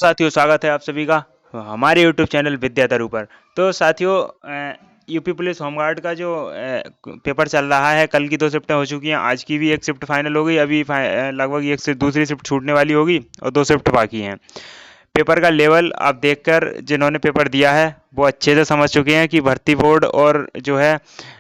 साथियों, स्वागत है आप सभी का हमारे यूट्यूब चैनल विद्याधरू पर। तो साथियों, यूपी पुलिस होमगार्ड का जो पेपर चल रहा है, कल की 2 शिफ्टें हो चुकी हैं, आज की भी एक शिफ्ट फाइनल हो गई। अभी लगभग एक से दूसरी शिफ्ट छूटने वाली होगी और 2 शिफ्ट बाकी हैं। पेपर का लेवल आप देखकर जिन्होंने पेपर दिया है वो अच्छे से समझ चुके हैं कि भर्ती बोर्ड और जो है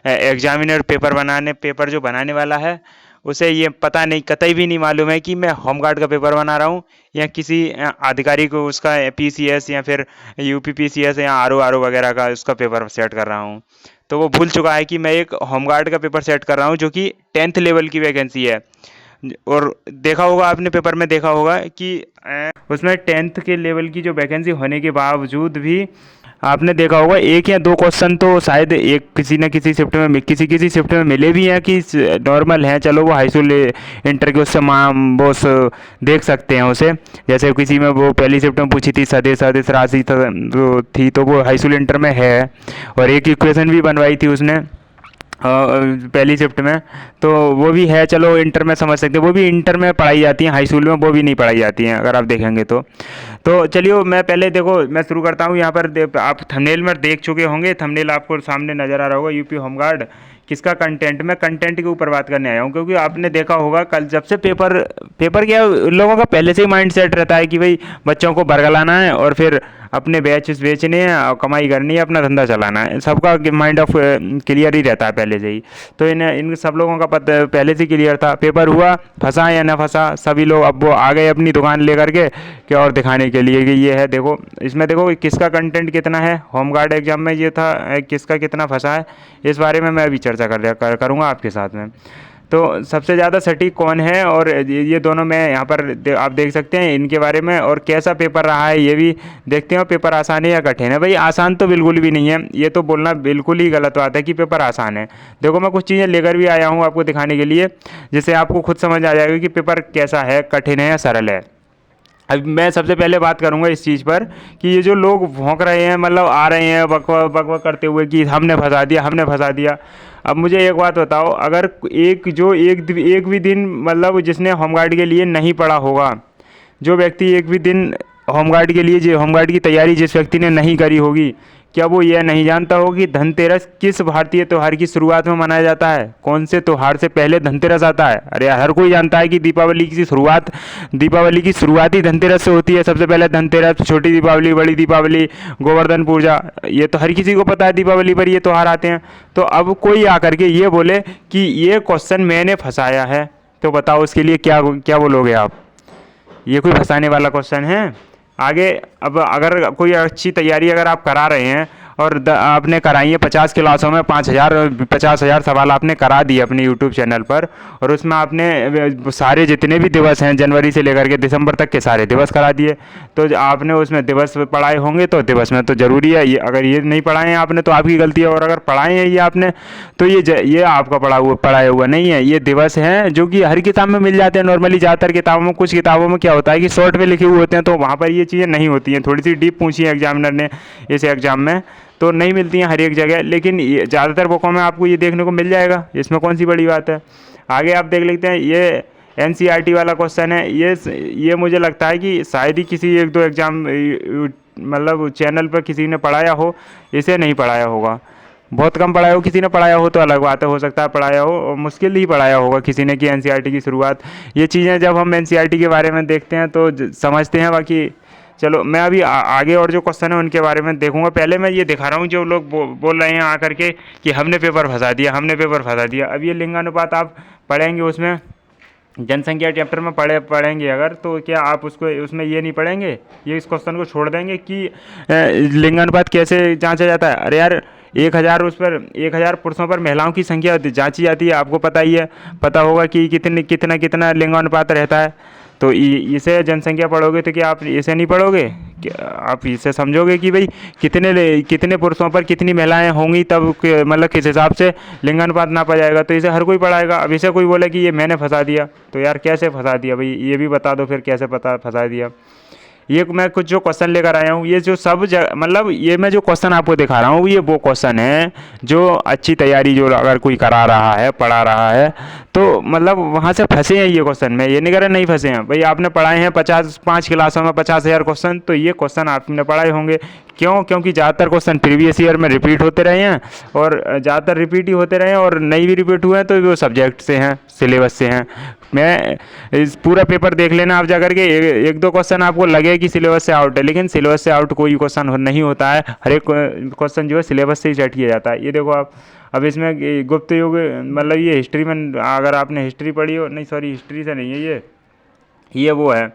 एग्जामिनर पेपर जो बनाने वाला है उसे ये पता नहीं, कतई भी नहीं मालूम है कि मैं होमगार्ड का पेपर बना रहा हूँ या किसी अधिकारी को उसका पीसीएस या फिर यूपी पीसीएस या आरओ वगैरह का उसका पेपर सेट कर रहा हूँ। तो वो भूल चुका है कि मैं एक होमगार्ड का पेपर सेट कर रहा हूँ जो कि 10th लेवल की वैकेंसी है। और देखा होगा आपने, पेपर में देखा होगा कि उसमें 10th के लेवल की जो वैकेंसी होने के बावजूद भी आपने देखा होगा एक या दो क्वेश्चन तो शायद एक किसी न किसी शिफ्ट में किसी शिफ्ट में मिले भी हैं कि नॉर्मल हैं, चलो वो हाई स्कूल इंटर के उससे देख सकते हैं उसे। जैसे किसी में वो पहली शिफ्ट में पूछी थी सदिश राशि थी, तो वो हाई स्कूल इंटर में है। और एक इक्वेशन भी बनवाई थी उसने पहली शिफ्ट में, तो वो भी है, चलो इंटर में समझ सकते हैं। वो भी इंटर में पढ़ाई जाती हैं, हाई स्कूल में वो भी नहीं पढ़ाई जाती हैं अगर आप देखेंगे तो चलिए मैं पहले देखो मैं शुरू करता हूँ। यहाँ पर आप थंबनेल में देख चुके होंगे, थंबनेल आपको सामने नज़र आ रहा होगा, यूपी होमगार्ड किसका कंटेंट। मैं कंटेंट के ऊपर बात करने आया हूँ क्योंकि आपने देखा होगा कल जब से पेपर क्या, लोगों का पहले से ही माइंड सेट रहता है कि भाई बच्चों को बरगलाना है और फिर अपने बैच बेचने हैं और कमाई करनी है, अपना धंधा चलाना है। सबका माइंड ऑफ क्लियर ही रहता है पहले से ही। तो इन सब लोगों का पता पहले से क्लियर था। पेपर हुआ, फंसा या ना फंसा, सभी लोग अब वो आ गए अपनी दुकान लेकर के क्या और दिखाने के लिए कि ये है, देखो इसमें देखो किसका कंटेंट कितना है। होमगार्ड एग्जाम में ये था किसका कितना फंसा है, इस बारे में मैं अभी चर्चा करूँगा आपके साथ में। तो सबसे ज़्यादा सटीक कौन है, और ये दोनों मैं यहाँ पर आप देख सकते हैं इनके बारे में, और कैसा पेपर रहा है ये भी देखते हैं। पेपर आसान है या कठिन है? भाई आसान तो बिल्कुल भी नहीं है, ये तो बोलना बिल्कुल ही गलत बात है कि पेपर आसान है। देखो मैं कुछ चीज़ें लेकर भी आया हूँ आपको दिखाने के लिए, जिससे आपको खुद समझ आ जाएगा कि पेपर कैसा है, कठिन है या सरल है। अब मैं सबसे पहले बात करूंगा इस चीज़ पर कि ये जो लोग भौंक रहे हैं, मतलब आ रहे हैं बकवा करते हुए कि हमने फंसा दिया। अब मुझे एक बात बताओ, अगर एक भी दिन मतलब जिसने होमगार्ड के लिए नहीं पढ़ा होगा, जो व्यक्ति एक भी दिन होमगार्ड के लिए जो होमगार्ड की तैयारी जिस व्यक्ति ने नहीं करी होगी, क्या वो यह नहीं जानता हो कि धनतेरस किस भारतीय त्यौहार की शुरुआत में मनाया जाता है? कौन से त्यौहार से पहले धनतेरस आता है? अरे हर कोई जानता है कि दीपावली की शुरुआत ही धनतेरस से होती है। सबसे पहले धनतेरस, छोटी दीपावली, बड़ी दीपावली, गोवर्धन पूजा, ये तो हर किसी को पता है, दीपावली पर ये त्यौहार आते हैं। तो अब कोई आकर के ये बोले कि ये क्वेश्चन मैंने फंसाया है, तो बताओ उसके लिए क्या क्या बोलोगे आप? ये कोई फंसाने वाला क्वेश्चन है? आगे अब अगर कोई अच्छी तैयारी अगर आप करा रहे हैं और आपने कराई है 50 क्लासों में 50,000 सवाल आपने करा दिए अपने यूट्यूब चैनल पर, और उसमें आपने सारे जितने भी दिवस हैं जनवरी से लेकर के दिसंबर तक के सारे दिवस करा दिए, तो आपने उसमें दिवस पढ़ाए होंगे, तो दिवस में तो ज़रूरी है ये। अगर ये नहीं पढ़ाए हैं आपने तो आपकी गलती है, और अगर पढ़ाए हैं ये आपने तो ये आपका पढ़ाया हुआ नहीं है। ये दिवस हैं जो कि हर किताब में मिल जाते हैं नॉर्मली, ज़्यादातर किताबों में। कुछ किताबों में क्या होता है कि शॉर्ट में लिखे हुए होते हैं, तो वहाँ पर ये चीज़ें नहीं होती हैं। थोड़ी सी डीप पूछी है एग्जामिनर ने इस एग्ज़ाम में, तो नहीं मिलती हैं हर एक जगह, लेकिन ज़्यादातर बुकों में आपको ये देखने को मिल जाएगा। इसमें कौन सी बड़ी बात है? आगे आप देख लेते हैं, ये एनसीईआरटी वाला क्वेश्चन है। ये मुझे लगता है कि शायद ही किसी एक दो एग्ज़ाम मतलब चैनल पर किसी ने पढ़ाया हो, इसे नहीं पढ़ाया होगा। बहुत कम पढ़ाया हो, किसी ने पढ़ाया हो तो अलग बात है, हो सकता है पढ़ाया हो, और मुश्किल ही पढ़ाया होगा किसी ने कि एनसीईआरटी की शुरुआत। ये चीज़ें जब हम एनसीईआरटी के बारे में देखते हैं तो समझते हैं। बाकी चलो मैं अभी आगे और जो क्वेश्चन है उनके बारे में देखूंगा। पहले मैं ये दिखा रहा हूँ जो लोग बोल रहे हैं आकर के कि हमने पेपर फंसा दिया। अब ये लिंगानुपात आप पढ़ेंगे, उसमें जनसंख्या चैप्टर में पढ़ेंगे अगर, तो क्या आप उसमें ये नहीं पढ़ेंगे, ये इस क्वेश्चन को छोड़ देंगे कि लिंगानुपात कैसे जांचा जाता है? अरे यार 1,000 पुरुषों पर महिलाओं की संख्या जांची जाती है, आपको पता ही है, पता होगा कि कितना लिंगानुपात रहता है। तो इसे जनसंख्या पढ़ोगे तो क्या आप इसे नहीं पढ़ोगे? आप इसे समझोगे कि भाई कितने पुरुषों पर कितनी महिलाएं होंगी, तब मतलब किस हिसाब से लिंगानुपात नापा जाएगा। तो इसे हर कोई पढ़ाएगा। अब इसे कोई बोले कि ये मैंने फंसा दिया, तो यार कैसे फंसा दिया भाई, ये भी बता दो फिर कैसे फंसा दिया। ये मैं कुछ जो क्वेश्चन लेकर आया हूँ, ये जो सब मतलब ये मैं जो क्वेश्चन आपको दिखा रहा हूँ, ये वो क्वेश्चन है जो अच्छी तैयारी जो अगर कोई करा रहा है, पढ़ा रहा है, तो मतलब वहाँ से फंसे हैं ये क्वेश्चन में। ये नहीं कह रहे नहीं फंसे हैं भाई, आपने पढ़ाए हैं 5 क्लासों में 50,000 क्वेश्चन, तो ये क्वेश्चन आपने पढ़ाए होंगे। क्यों? क्योंकि ज़्यादातर क्वेश्चन प्रीवियस ईयर में रिपीट होते रहे हैं, और ज़्यादातर रिपीट ही होते रहे हैं, और नई भी रिपीट हुए हैं, तो वो सब्जेक्ट से हैं, सिलेबस से हैं। मैं इस पूरा पेपर देख लेना आप जा करके, एक दो क्वेश्चन आपको लगे कि सिलेबस से आउट है, लेकिन सिलेबस से आउट कोई क्वेश्चन नहीं होता है। हर एक क्वेश्चन जो है सिलेबस से ही सेट किया जाता है। ये देखो आप, अब इसमें गुप्त युग, मतलब ये हिस्ट्री में अगर आपने हिस्ट्री पढ़ी हो, नहीं सॉरी हिस्ट्री से नहीं है ये वो है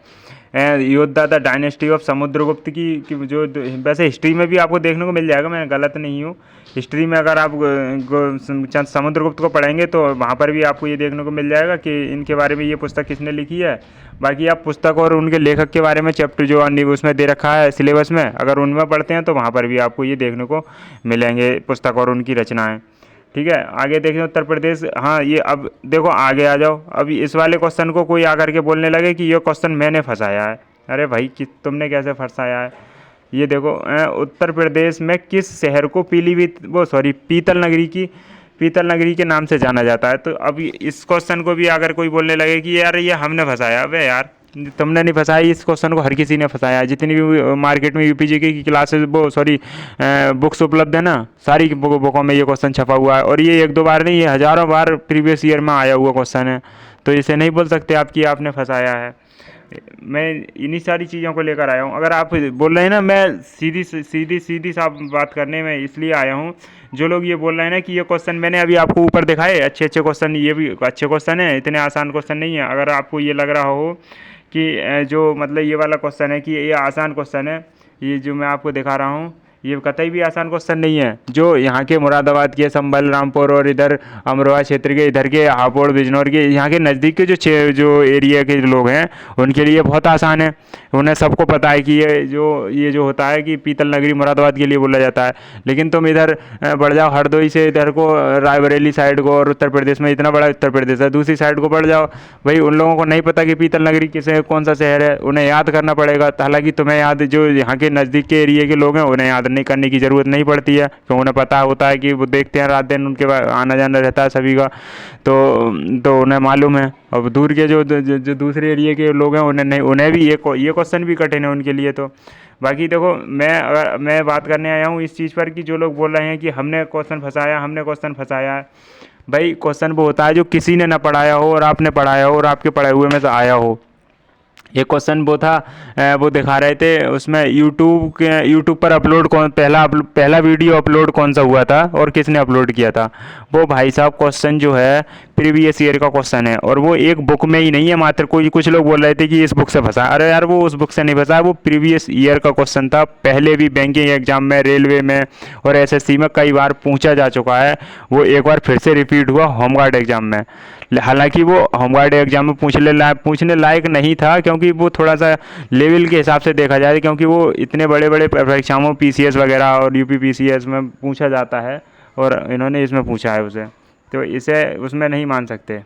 योद्धा द डायनेस्टी ऑफ समुद्रगुप्त की जो वैसे हिस्ट्री में भी आपको देखने को मिल जाएगा, मैं गलत नहीं हूँ। हिस्ट्री में अगर आप समुद्रगुप्त को पढ़ेंगे तो वहाँ पर भी आपको ये देखने को मिल जाएगा कि इनके बारे में ये पुस्तक किसने लिखी है। बाकी आप पुस्तक और उनके लेखक के बारे में चैप्टर जो उसमें दे रखा है सिलेबस में, अगर उनमें पढ़ते हैं तो वहाँ पर भी आपको ये देखने को मिलेंगे पुस्तक और उनकी रचनाएँ। ठीक है, आगे देखें उत्तर प्रदेश। हाँ, ये अब देखो आगे आ जाओ। अब इस वाले क्वेश्चन को कोई आकर के बोलने लगे कि ये क्वेश्चन मैंने फंसाया है। अरे भाई कि तुमने कैसे फंसाया है? ये देखो उत्तर प्रदेश में किस शहर को पीतल नगरी के नाम से जाना जाता है। तो अब इस क्वेश्चन को भी अगर कोई बोलने लगे कि यार ये हमने फंसाया, अबे यार तुमने नहीं फंसाया, इस क्वेश्चन को हर किसी ने फंसाया है। जितनी भी मार्केट में यूपीजीके की क्लासेस बुक्स उपलब्ध है ना, सारी बुकों में ये क्वेश्चन छपा हुआ है, और ये एक दो बार नहीं, ये हज़ारों बार प्रीवियस ईयर में आया हुआ क्वेश्चन है। तो इसे नहीं बोल सकते आप कि आपने फंसाया है। मैं इन्हीं सारी चीज़ों को लेकर आया हूँ। अगर आप बोल रहे हैं ना, मैं सीधी साफ बात करने में इसलिए आया हूँ, जो लोग ये बोल रहे हैं ना कि ये क्वेश्चन मैंने अभी आपको ऊपर दिखाए अच्छे क्वेश्चन, ये भी अच्छे क्वेश्चन है, इतने आसान क्वेश्चन नहीं है। अगर आपको ये लग रहा हो कि जो मतलब ये वाला क्वेश्चन है कि ये आसान क्वेश्चन है, ये जो मैं आपको दिखा रहा हूँ, ये कतई भी आसान क्वेश्चन नहीं है। जो यहाँ के मुरादाबाद के, संभल, रामपुर और इधर अमरोहा क्षेत्र के, इधर के हापुड़, बिजनौर के, यहाँ के नज़दीक के जो एरिया के लोग हैं, उनके लिए बहुत आसान है। उन्हें सबको पता है कि ये जो होता है कि पीतल नगरी मुरादाबाद के लिए बोला जाता है। लेकिन तुम इधर बढ़ जाओ हरदोई से इधर को, रायबरेली साइड को, और उत्तर प्रदेश में इतना बड़ा उत्तर प्रदेश है, दूसरी साइड को बढ़ जाओ, भाई उन लोगों को नहीं पता कि पीतल नगरी कौन सा शहर है। उन्हें याद करना पड़ेगा। हालांकि तुम्हें याद, जो यहाँ के नज़दीक के एरिया के लोग हैं, उन्हें याद नहीं करने की ज़रूरत नहीं पड़ती है, क्योंकि उन्हें पता होता है कि वो देखते हैं रात दिन, उनके आना जाना रहता है सभी का, तो उन्हें मालूम है। अब दूर के जो दूसरे एरिया के लोग हैं, उन्हें भी ये क्वेश्चन भी कठिन है उनके लिए। तो बाकी देखो, मैं बात करने आया हूँ इस चीज़ पर कि जो लोग बोल रहे हैं कि हमने क्वेश्चन फंसाया है, भाई क्वेश्चन वो होता है जो किसी ने ना पढ़ाया हो और आपने पढ़ाया हो और आपके पढ़े हुए में से आया हो। एक क्वेश्चन वो था, वो दिखा रहे थे उसमें यूट्यूब पर पहला वीडियो अपलोड कौन सा हुआ था और किसने अपलोड किया था। वो भाई साहब क्वेश्चन जो है प्रीवियस ईयर का क्वेश्चन है, और वो एक बुक में ही नहीं है मात्र। कुछ लोग बोल रहे थे कि इस बुक से फंसा, अरे यार वो उस बुक से नहीं फंसा, वो प्रीवियस ईयर का क्वेश्चन था। पहले भी बैंकिंग एग्जाम में, रेलवे में और एसएससी में कई बार पूछा जा चुका है। वो एक बार फिर से रिपीट हुआ होमगार्ड एग्जाम में। हालांकि वो होमगार्ड एग्जाम में पूछने लायक नहीं था, क्योंकि वो थोड़ा सा लेवल के हिसाब से देखा जाए, क्योंकि वो इतने बड़े बड़े परीक्षाओं पीसीएस वगैरह और यूपी पीसीएस में पूछा जाता है, और इन्होंने इसमें पूछा है उसे, तो इसे उसमें नहीं मान सकते।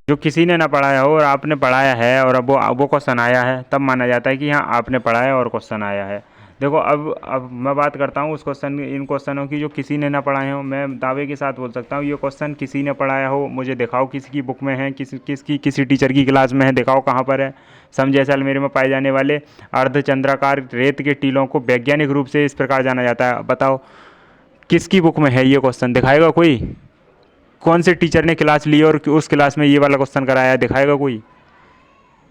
जो किसी ने ना पढ़ाया हो और आपने पढ़ाया है और अब वो क्वेश्चन आया है, तब माना जाता है कि हाँ आपने पढ़ाया और क्वेश्चन आया है। देखो अब मैं बात करता हूँ इन क्वेश्चनों की जो किसी ने ना पढ़ाए हो। मैं दावे के साथ बोल सकता हूँ ये क्वेश्चन किसी ने पढ़ाया हो, मुझे दिखाओ किसी की बुक में है, किसी टीचर की क्लास में है, दिखाओ कहाँ पर है। सम जैसलमेर में पाए जाने वाले अर्धचंद्राकार रेत के टीलों को वैज्ञानिक रूप से इस प्रकार जाना जाता है। बताओ किसकी बुक में है ये क्वेश्चन, दिखाएगा कोई? कौन से टीचर ने क्लास ली और उस क्लास में ये वाला क्वेश्चन कराया, दिखाएगा कोई?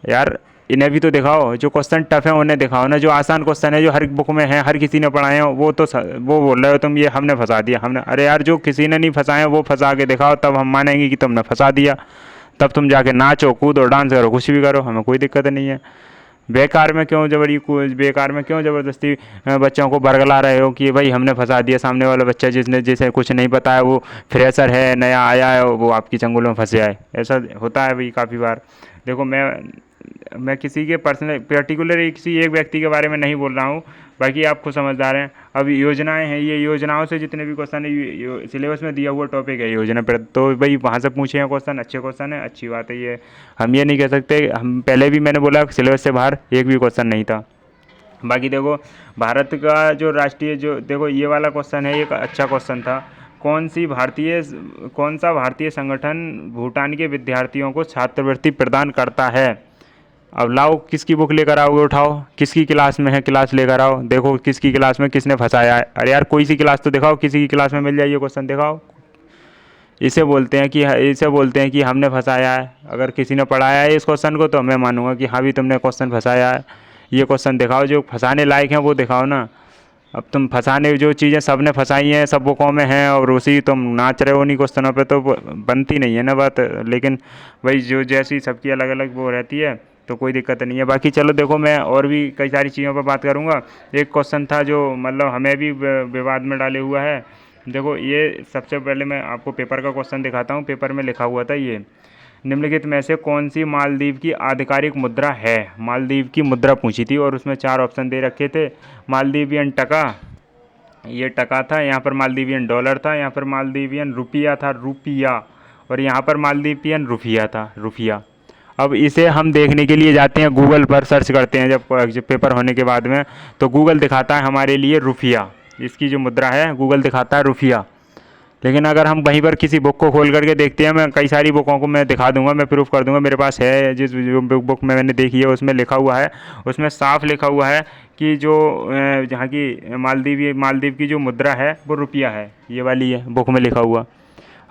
यार इन्हें भी तो दिखाओ। जो क्वेश्चन टफ है उन्हें दिखाओ ना, जो आसान क्वेश्चन है जो हर बुक में है, हर किसी ने पढ़ाए हो, वो बोल रहे हो तुम ये हमने फंसा दिया, हमने। अरे यार जो किसी ने नहीं फंसाए वो फंसा के दिखाओ, तब हम मानेंगे कि तुमने फंसा दिया। तब तुम जाके नाचो, कूदो, डांस करो, कुछ भी करो, हमें कोई दिक्कत नहीं है। बेकार में क्यों ज़बरदस्ती बच्चों को बरगला रहे हो कि भाई हमने फंसा दिया। सामने वाला बच्चा जिसे कुछ नहीं पता है, वो फ्रेशर है, नया आया है, वो आपकी चंगुल में फंसे आए। ऐसा होता है भाई काफ़ी बार। देखो मैं मैं किसी के पर्सनल पर्टिकुलर किसी एक व्यक्ति के बारे में नहीं बोल रहा हूँ, बाकी आप खुद समझदार हैं। अब योजनाएं हैं, ये योजनाओं से जितने भी क्वेश्चन है सिलेबस में दिया हुआ टॉपिक है योजना पर, तो भाई वहाँ से पूछे हैं क्वेश्चन, अच्छे क्वेश्चन है, अच्छी बात है। ये हम ये नहीं कह सकते, हम पहले भी मैंने बोला सिलेबस से बाहर एक भी क्वेश्चन नहीं था। बाकी देखो भारत का जो राष्ट्रीय जो देखो ये वाला क्वेश्चन है, एक अच्छा क्वेश्चन था। कौन सा भारतीय संगठन भूटान के विद्यार्थियों को छात्रवृत्ति प्रदान करता है? अब लाओ किसकी बुक लेकर आओगे, उठाओ किसकी क्लास में है, क्लास लेकर आओ, देखो किसकी क्लास में किसने फंसाया है। अरे यार कोई सी क्लास तो दिखाओ, किसी की क्लास में मिल जाए ये क्वेश्चन दिखाओ। इसे बोलते हैं कि हमने फंसाया है। अगर किसी ने पढ़ाया है इस क्वेश्चन को तो मैं मानूंगा कि हाँ भी तुमने क्वेश्चन फंसाया है। ये क्वेश्चन दिखाओ जो फंसाने लायक हैं वो दिखाओ ना। अब तुम फंसाने जो चीज़ें सब ने फंसाई हैं, सब बुकों में हैं, और उसी तुम नाच रहे हो उन्हीं क्वेश्चनों पे, तो बनती नहीं है ना बात। लेकिन भाई जो जैसी सबकी अलग अलग वो रहती है तो कोई दिक्कत नहीं है। बाकी चलो देखो मैं और भी कई सारी चीज़ों पर बात करूँगा। एक क्वेश्चन था जो मतलब हमें भी विवाद में डाले हुआ है। देखो ये सबसे पहले मैं आपको पेपर का क्वेश्चन दिखाता हूँ। पेपर में लिखा हुआ था ये, निम्नलिखित में से कौन सी मालदीव की आधिकारिक मुद्रा है? मालदीव की मुद्रा पूछी थी और उसमें 4 ऑप्शन दे रखे थे। मालदीवियन टका, ये टका था, यहाँ पर मालदीवियन डॉलर था, यहाँ पर मालदीवियन रुपया था, रुपया, और यहाँ पर मालदीवियन रुपया था, रुपया। अब इसे हम देखने के लिए जाते हैं गूगल पर, सर्च करते हैं जब पेपर होने के बाद में, तो गूगल दिखाता है हमारे लिए रुपया। इसकी जो मुद्रा है गूगल दिखाता है रुपया। लेकिन अगर हम वहीं पर किसी बुक को खोल करके देखते हैं, मैं कई सारी बुकों को मैं दिखा दूंगा, मैं प्रूफ कर दूंगा, मेरे पास है जिस जो बुक में मैंने देखी है उसमें लिखा हुआ है, उसमें साफ लिखा हुआ है कि जो जहाँ की मालदीव की जो मुद्रा है वो रुपया है, ये वाली है बुक में लिखा हुआ।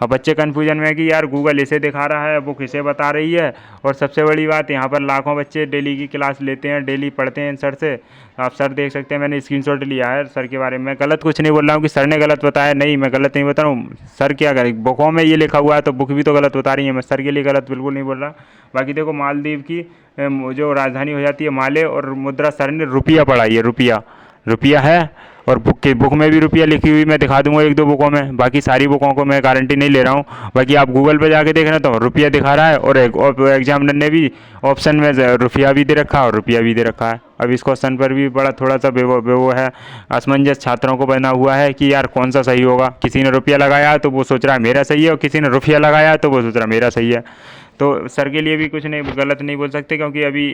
अब बच्चे कन्फ्यूजन में है कि यार गूगल इसे दिखा रहा है, बुक इसे बता रही है, और सबसे बड़ी बात यहाँ पर लाखों बच्चे डेली की क्लास लेते हैं, डेली पढ़ते हैं इन सर से। आप सर देख सकते हैं, मैंने स्क्रीनशॉट लिया है सर के बारे में। गलत कुछ नहीं बोल रहा हूँ कि सर ने गलत बताया, नहीं मैं गलत नहीं बता रहा हूँ। सर क्या करें, बुकों में ये लिखा हुआ है तो बुक भी तो गलत बता रही है, मैं सर के लिए गलत बिल्कुल नहीं बोल रहा। बाकी देखो मालदीव की जो राजधानी हो जाती है माले, और मुद्रा सर ने रुपया पढ़ाई है, रुपया है, और बुक में भी रुपया लिखी हुई मैं दिखा दूंगा 1-2 बुकों में। बाकी सारी बुकों को मैं गारंटी नहीं ले रहा हूँ। बाकी आप गूगल पे जाके देख रहे हैं तो रुपया दिखा रहा है, और एग्जामिनर ने भी ऑप्शन में रुपया भी दे रखा है और रुपया भी दे रखा है। अब इस क्वेश्चन पर भी बड़ा थोड़ा सा वो है, असमंजस छात्रों को बना हुआ है कि यार कौन सा सही होगा। किसी ने रुपया लगाया तो वो सोच रहा है मेरा सही है, और किसी ने रुपया लगाया तो वो सोच रहा है मेरा सही है। तो सर के लिए भी कुछ नहीं गलत नहीं बोल सकते, क्योंकि अभी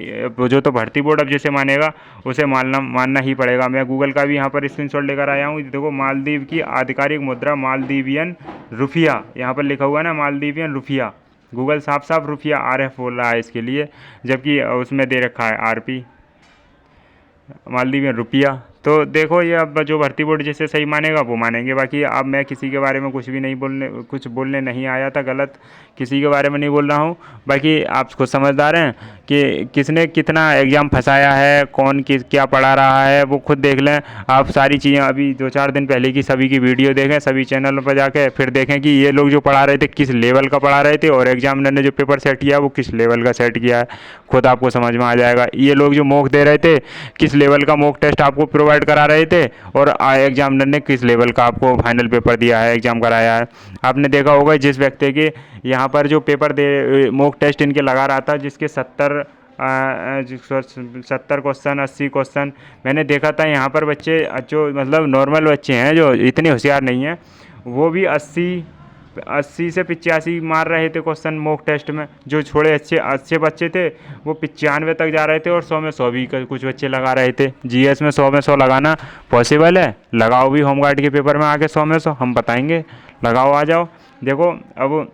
जो तो भर्ती बोर्ड अब जैसे मानेगा उसे मानना ही पड़ेगा। मैं गूगल का भी यहाँ पर स्क्रीनशॉट लेकर आया हूँ। देखो मालदीव की आधिकारिक मुद्रा मालदीवियन रुपया, यहाँ पर लिखा हुआ है ना मालदीवियन रुपया। गूगल साफ साफ रुपया RF बोल रहा है इसके लिए, जबकि उसमें दे रखा है RP, मालदीव में रुपया। तो देखो ये अब जो भर्ती बोर्ड जिसे सही मानेगा वो मानेंगे। बाकी अब मैं किसी के बारे में कुछ बोलने नहीं आया था, गलत किसी के बारे में नहीं बोल रहा हूँ। बाकी आप खुद समझदार हैं कि किसने कितना एग्ज़ाम फंसाया है, कौन क्या पढ़ा रहा है, वो खुद देख लें आप। सारी चीज़ें अभी 2-4 दिन पहले की सभी की वीडियो देखें, सभी चैनलों पर जाके फिर देखें कि ये लोग जो पढ़ा रहे थे किस लेवल का पढ़ा रहे थे, और एग्जामिनर ने जो पेपर सेट किया वो किस लेवल का सेट किया है, खुद आपको समझ में आ जाएगा। ये लोग जो मॉक दे रहे थे किस लेवल का मॉक टेस्ट आपको प्रोवाइड करा रहे थे, और एग्जामिनर ने किस लेवल का आपको फाइनल पेपर दिया है, एग्ज़ाम कराया है। आपने देखा होगा जिस व्यक्ति के यहाँ पर जो पेपर मॉक टेस्ट इनके लगा रहा था, जिसके 70 क्वेश्चन 80 क्वेश्चन मैंने देखा था। यहाँ पर बच्चे जो मतलब नॉर्मल बच्चे हैं जो इतने होशियार नहीं हैं, वो भी 80 से 85 मार रहे थे क्वेश्चन मॉक टेस्ट में। जो थोड़े अच्छे बच्चे थे वो 95 तक जा रहे थे, और 100 में 100 भी कुछ बच्चे लगा रहे थे। GS में 100 में 100 लगाना पॉसिबल है, लगाओ भी होमगार्ड के पेपर में आके 100 में 100 हम बताएंगे, लगाओ आ जाओ। देखो अब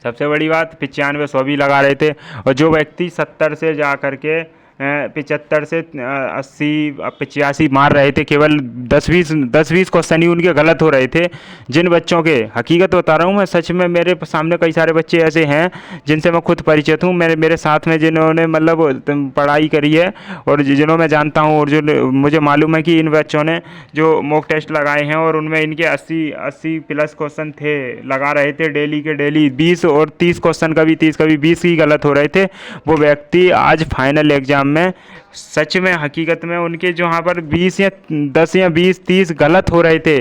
सबसे बड़ी बात 95-100 भी लगा रहे थे, और जो व्यक्ति 70 से जा कर के 75 से 80 85 मार रहे थे, केवल 10-20 क्वेश्चन ही उनके गलत हो रहे थे। जिन बच्चों के, हकीकत बता रहा हूँ मैं, सच में मेरे सामने कई सारे बच्चे ऐसे हैं जिनसे मैं खुद परिचित हूँ, मेरे साथ में जिन्होंने मतलब पढ़ाई करी है और जिन्हों मैं जानता हूँ, और जो मुझे मालूम है कि इन बच्चों ने जो मॉक टेस्ट लगाए हैं और उनमें इनके 80 प्लस क्वेश्चन थे, लगा रहे थे डेली के डेली 20 और 30 क्वेश्चन, कभी 30 कभी 20 ही गलत हो रहे थे। वो व्यक्ति आज फाइनल एग्जाम में सच में हकीकत में उनके जो यहाँ पर 20 या 10 या 20-30 गलत हो रहे थे,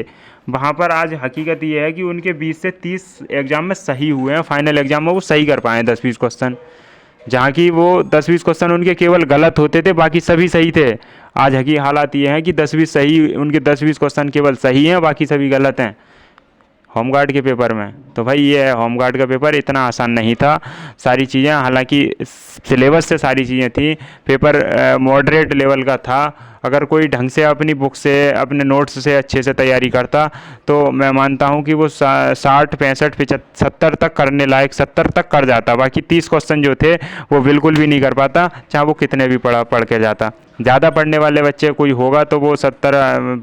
वहाँ पर आज हकीकत ये है कि उनके 20 से 30 एग्ज़ाम में सही हुए हैं, फाइनल एग्ज़ाम में वो सही कर पाए 10-20 क्वेश्चन। जहाँ की वो 10-20 क्वेश्चन उनके केवल गलत होते थे, बाकी सभी सही थे। आज की हालात ये हैं कि 10-20 सही, उनके 10-20 क्वेश्चन केवल सही हैं, बाकी सभी गलत हैं होमगार्ड के पेपर में। तो भाई ये है, होमगार्ड का पेपर इतना आसान नहीं था। सारी चीज़ें, हालांकि सिलेबस से सारी चीज़ें थी, पेपर मॉडरेट लेवल का था। अगर कोई ढंग से अपनी बुक से, अपने नोट्स से अच्छे से तैयारी करता तो मैं मानता हूँ कि वो 60, 65, 70 तक करने लायक 70 तक कर जाता। बाकी 30 क्वेश्चन जो थे वो बिल्कुल भी नहीं कर पाता, चाहे वो कितने भी पढ़ के जाता। ज़्यादा पढ़ने वाले बच्चे कोई होगा तो वो 70,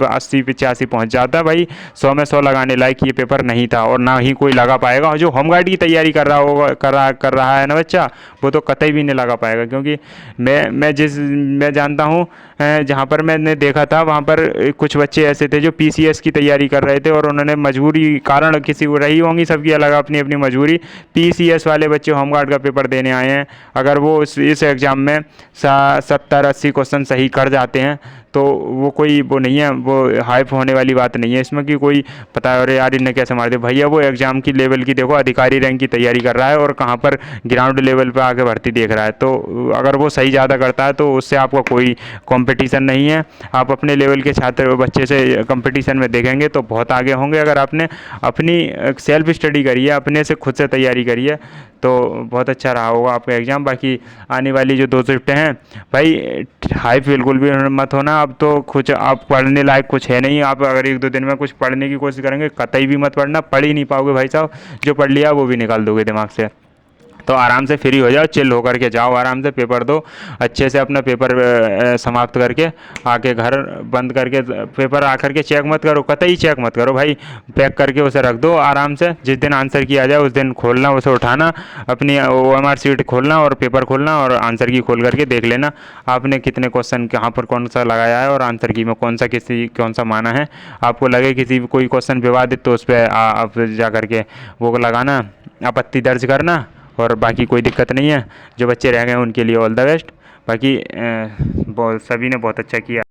80, 85 पहुँच जाता। भाई 100 में 100 लगाने लायक ये पेपर नहीं था, और ना ही कोई लगा पाएगा। और जो होमगार्ड की तैयारी कर रहा होगा, कर रहा है ना बच्चा, वो तो कतई भी नहीं लगा पाएगा। क्योंकि मैं जानता हूँ, जहाँ पर मैंने देखा था वहाँ पर कुछ बच्चे ऐसे थे जो पीसीएस की तैयारी कर रहे थे, और उन्होंने मजबूरी कारण, किसी को रही होंगी, सबकी अलग अपनी अपनी मजबूरी, पीसीएस वाले बच्चे होमगार्ड का पेपर देने आए हैं। अगर वो इस एग्ज़ाम में 70-80 क्वेश्चन सही कर जाते हैं तो वो कोई वो नहीं है, वो हाइप होने वाली बात नहीं है इसमें कि कोई पता है अरे यार इन्हें कैसे मार दिया। भैया वो एग्ज़ाम की लेवल की देखो, अधिकारी रैंक की तैयारी कर रहा है और कहाँ पर ग्राउंड लेवल पे आके भर्ती देख रहा है। तो अगर वो सही ज़्यादा करता है तो उससे आपका कोई कंपटीशन नहीं है। आप अपने लेवल के छात्र बच्चे से कंपटीशन में देखेंगे तो बहुत आगे होंगे। अगर आपने अपनी सेल्फ स्टडी करी है, अपने से खुद से तैयारी करी है, तो बहुत अच्छा रहा होगा आपका एग्ज़ाम। बाकी आने वाली जो 2 शिफ्टें हैं भाई, हाइप बिल्कुल भी मत होना। अब तो कुछ आप पढ़ने लायक कुछ है नहीं। आप अगर 1-2 दिन में कुछ पढ़ने की कोशिश करेंगे, कतई भी मत पढ़ना, पढ़ ही नहीं पाओगे भाई साहब। जो पढ़ लिया वो भी निकाल दोगे दिमाग से। तो आराम से फ्री हो जाओ, चिल होकर के जाओ, आराम से पेपर दो, अच्छे से अपना पेपर समाप्त करके आके घर बंद करके, पेपर आकर के चेक मत करो, कतई चेक मत करो भाई। पैक करके उसे रख दो आराम से। जिस दिन आंसर किया जाए उस दिन खोलना, उसे उठाना, अपनी OMR शीट खोलना और पेपर खोलना और आंसर की खोल करके देख लेना आपने कितने क्वेश्चन कहाँ पर कौन सा लगाया है और आंसर की में कौन सा माना है। आपको लगे किसी भी कोई क्वेश्चन विवादित तो उस पर आप जा करके वो लगाना, आपत्ति दर्ज करना, और बाकी कोई दिक्कत नहीं है। जो बच्चे रह गए उनके लिए ऑल द बेस्ट। बाकी सभी ने बहुत अच्छा किया।